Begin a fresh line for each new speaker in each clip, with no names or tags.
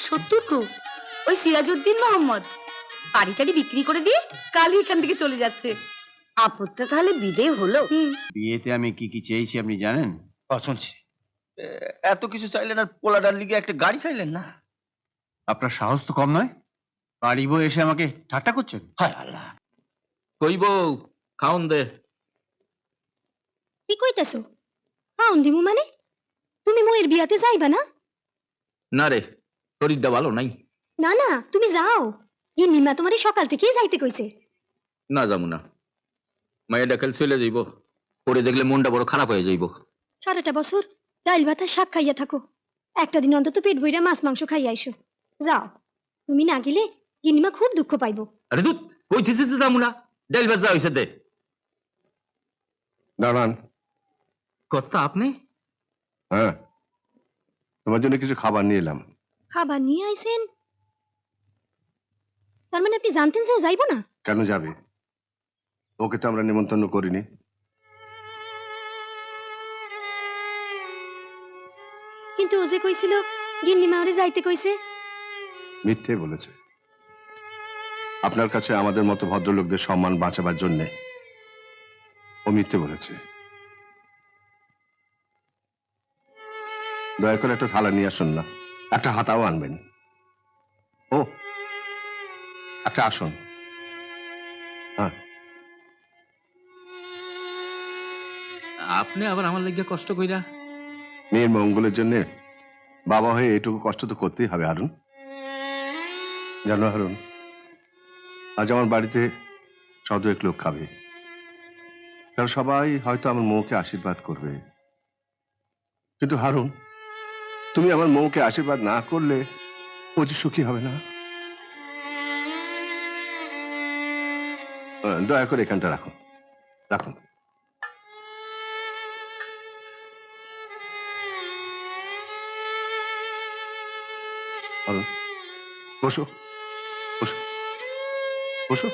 আমার শত্রু ওই সিরাজউদ্দিন মোহাম্মদ বাড়িটারি বিক্রি করে দিয়ে কালই এখান থেকে চলে যাচ্ছে।
আপদটা তাহলে বিদে হলো।
বিয়েতে আমি কি কি চেয়েছি আপনি জানেন?
শুনছি এত কিছু চাইলেন আর পোলাডার লিগে একটা গাড়ি চাইলেন না?
আপনার সাহস তো কম নয়, বাড়ি বউ এসে আমাকে ঠাট্টা করছেন।
হায় আল্লাহ, কইব খাওন দে।
কি কইতেছো? খাওন দিমু মানে? তুমি মোয়ের বিয়াতে যাইবা না?
না রে, শরীরটা ভালো নাই।
না না, তুমি যাও। গিন্নিমা তোমারে সকাল থেকেই যাইতে কইছে।
না যাবো না, মায়ের কাল চলে যাইব, পরে দেখলে মনটা বড় খারাপ হয়ে যাইব।
সারাটা বছর ডাইল ভাত আর শাক খাইয়া থাকো, একটা দিন অন্তত পেট ভইরা মাছ মাংস খাইয়া আইসো। যাও, তুমি না গেলে গিন্নিমা খুব দুঃখ পাইবো।
আরে দুধ কইতেছিস যাবো না, ডাইল ভাত যা হইছে দে।
দাঁড়ান।
কথা আপনি?
হ্যাঁ, তোমার জন্য কিছু খাবার নিয়ে এলাম।
খাবার নিয়ে আইছেন? তার মানে আপনি জানতেন যে ও যাইব না?
কেন যাবে? ওকে তো আমরা নিমন্ত্রণ করিনি।
কিন্তু ও যে কইছিল গিন্নিমা ওরে যাইতে কইছে।
মিথ্যে বলেছে। আপনার কাছে আমাদের মতো ভদ্রলোকদের সম্মান বাঁচাবার জন্যে ও মিথ্যে বলেছে। দয়া করে একটা থালা নিয়ে আসুন না, একটা হাতাও আনবেন। ও, একটা আসুন। হ্যাঁ,
আপনি আবার আমার লাগিয়া কষ্ট কইরা?
মেয়ের মঙ্গলের জন্য বাবা হয়ে এটুকু কষ্ট তো করতেই হবে হারুন। জানো হারুন, আজ আমার বাড়িতে 100 লোক খাবে। তারা সবাই হয়তো আমার মৌকে আশীর্বাদ করবে, কিন্তু হারুন, তুমি আমার মৌকে আশীর্বাদ না করলে ও যে সুখী হবে না। দয়া করে এখানটা রাখুন, রাখুন। হারুন, বসো, বসো, বসো।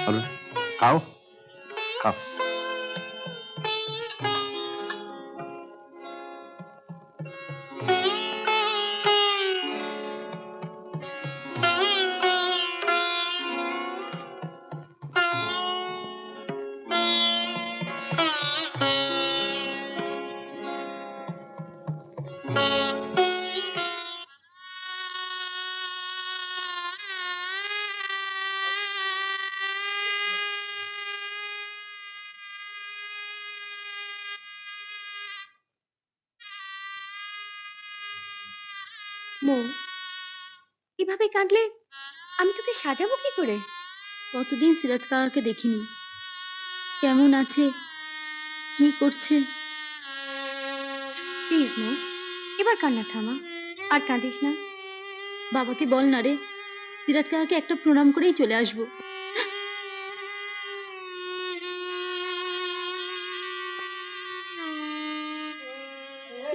হারুন, খাও, খাও।
মৌ, এভাবে কাঁদলে আমি তোকে সাজাবো কি করে? কতদিন সিরাজ কাকাকে দেখিনি, কেমন আছে, কি করছে? প্লিজ মৌ, এবার কান্না থামা, আর কাঁদিস না। বাবাকে বল না রে, সিরাজ কাকাকে একটা প্রণাম করেই চলে আসবো।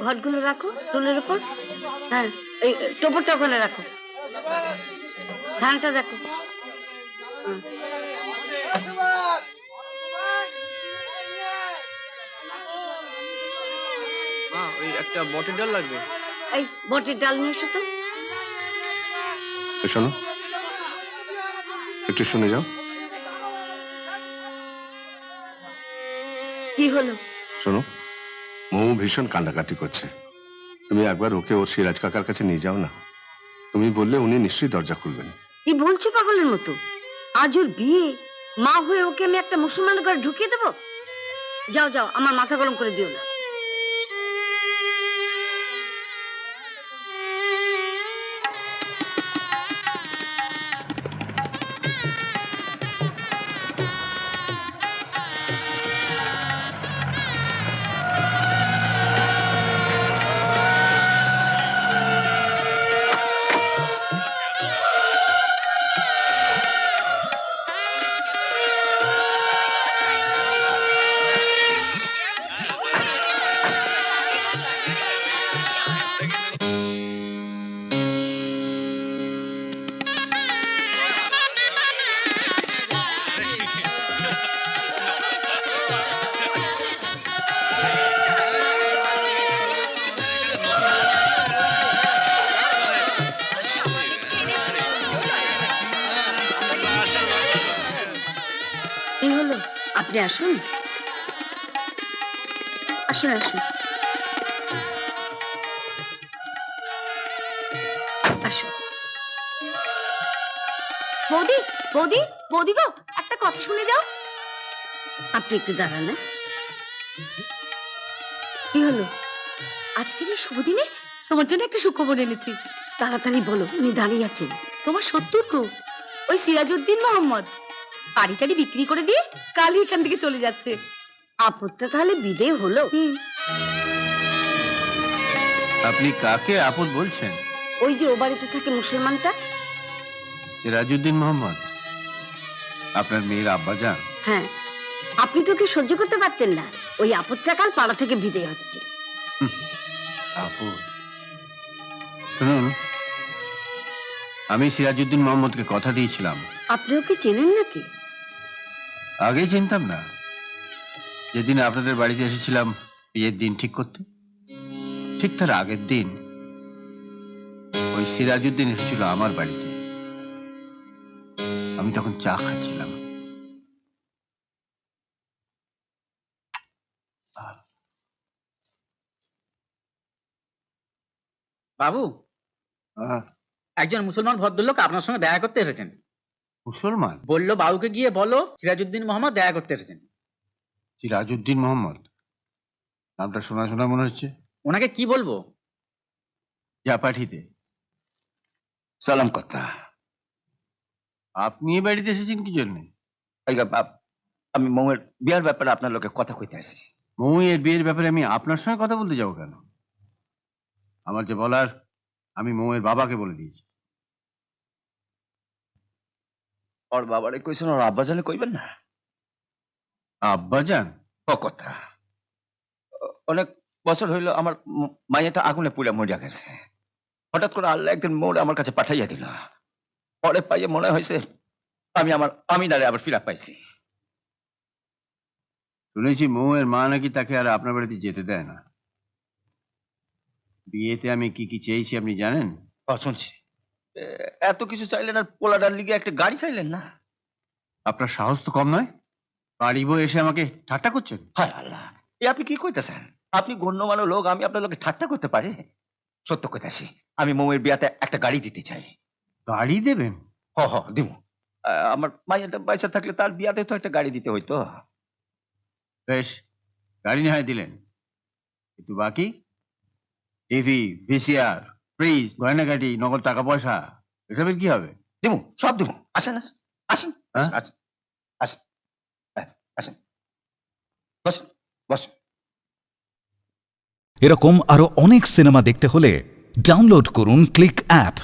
ঘটগুলো রাখো টুলের উপর। হ্যাঁ, এই টোপরটা ওখানে রাখো, ধানটা রাখো।
মা, ওই একটা বটের ডাল লাগবে।
এই বটির ডাল নিয়ে এসো তো।
শোনো, একটু শুনে যাও।
কি হলো?
শোনো, মৌ ভীষণ কান্নাকাটি করছে। তুমি একবার ওকে ওর সিরাজ কাকার কাছে নিয়ে যাও না। তুমি বললে উনি নিশ্চয়ই দরজা খুলবেন।
কি বলছো পাগলের মতো? আজ ওর বিয়ে, মা হয়ে ওকে আমি একটা মুসলমানের ঘরে ঢুকিয়ে দেবো? যাও যাও, আমার মাথা গরম করে দিও না। আপনি আসুন আসুন আসুন আসুন।
বৌদি বৌদি বৌদি গো, একটা কথা শুনে যাও।
আপনি একটু দাঁড়ান হ্যাঁ? কি হলো?
আজকের এই শুভ দিনে তোমার জন্য একটা সুখবর এনেছি।
তাড়াতাড়ি বলো, উনি দাঁড়িয়ে আছেন।
তোমার শত্রুর গো, ওই সিরাজউদ্দিন মোহাম্মদ বাড়ি টাড়ি বিক্রি করে দিয়ে কালই এখান থেকে চলে যাচ্ছে।
আপদটা তাহলে বিদেয় হলো?
আপনি কাকে আপদ বলছেন?
ওই যে ও বাড়িতে থাকে মুসলমানটা।
সিরাজউদ্দিন মোহাম্মদ, আপনার মেয়ের আব্বাজান?
হ্যাঁ, আপনি তো ওকে সহ্য করতে পারতেন না, ওই আপদটা কাল পাড়া থেকে বিদেয় হচ্ছে।
আপদ? শুনুন, আমি সিরাজউদ্দিন মোহাম্মদকে কথা দিয়েছিলাম।
আপনি ওকে চেনেন নাকি?
আগেই চিনতাম না, যেদিন আপনাদের বাড়িতে এসেছিলাম বিয়ের দিন ঠিক করতে, ঠিক তার আগের দিন ওই সিরাজউদ্দিন এসেছিল আমার বাড়িতে। আমি তখন চা খাচ্ছিলাম।
বাবু,
আহ,
একজন মুসলমান ভদ্রলোক আপনার সঙ্গে দেখা করতে এসেছেন।
মুসলমান?
বললো বাবুকে গিয়ে বলো সিরাজউদ্দিন মোহাম্মদ দেখা করতে এসেছেন।
সিরাজউদ্দিন মোহাম্মদ নামটা শোনা শোনা মনে হচ্ছে।
ওনাকে কি বলবো?
যা পাঠিতে।
সালাম কথা।
আপনি এ বাড়িতে এসেছেন কি জন্য?
আমি মৌয়ের বিয়ার ব্যাপারে আপনার লোকে কথা কইতে আসি।
মৌয়ের বিয়ের ব্যাপারে আমি আপনার সঙ্গে কথা বলতে যাবো কেন? আমার যে বলার আমি মৌয়ের বাবাকে বলে দিয়েছি।
ওর বাবারে কইছেন, ওর আব্বা জানে কইবেন না?
আব্বাজান?
ও কথা। অনেক বছর হইল আমার মাইয়াটা আগুনে পুড়ে মরিয়া গেছে। হঠাৎ করে আল্লাহ একদিন মোড় আমার কাছে পাঠাইয়া দিল। পরে পাইয়ে মনে হয়েছে আমার আমিনারে আবার ফিরা পাইছি।
শুনেছি মৌয়ের মা নাকি তাকে আর আপনার বাড়িতে যেতে দেয় না। বিয়েতে আমি কি কি চেয়েছি আপনি জানেন?
শুনছি। এত কিছু চাইলেন আর পোলাডার লিগে একটা গাড়ি চাইলেন না?
আপনার সাহস তো কম নয়, বাড়ি বউ এসে আমাকে ঠাট্টা করছেন।
হায় আল্লাহ, এ আপনি কি কইতেছেন? আপনি গণ্যমান্য লোক, আমি আপনার লোকে ঠাট্টা করতে পারি? সত্য কইতাছি, আমি মৌয়ের বিয়াতে একটা গাড়ি দিতে চাই।
গাড়ি দেবেন?
হ দিব। আমার মাইয়াটা পয়সা থাকলে তার বিয়াতে তো একটা গাড়ি দিতে হইতো।
বেশ, গাড়ি না হয় দিলেন, কিন্তু বাকি টিভি, ভিসিআর, ফ্রিজ, গয়নাগাটি, নগদ টাকা পয়সা এসবের কি হবে?
দিব, সব দিব। আসেন আসেন আসেন
হ্যাঁ?
আসেন আসেন আসেন, বসেন বসেন।
এরকম আরো অনেক সিনেমা দেখতে হলে ডাউনলোড করুন ক্লিক অ্যাপ।